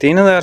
3000۔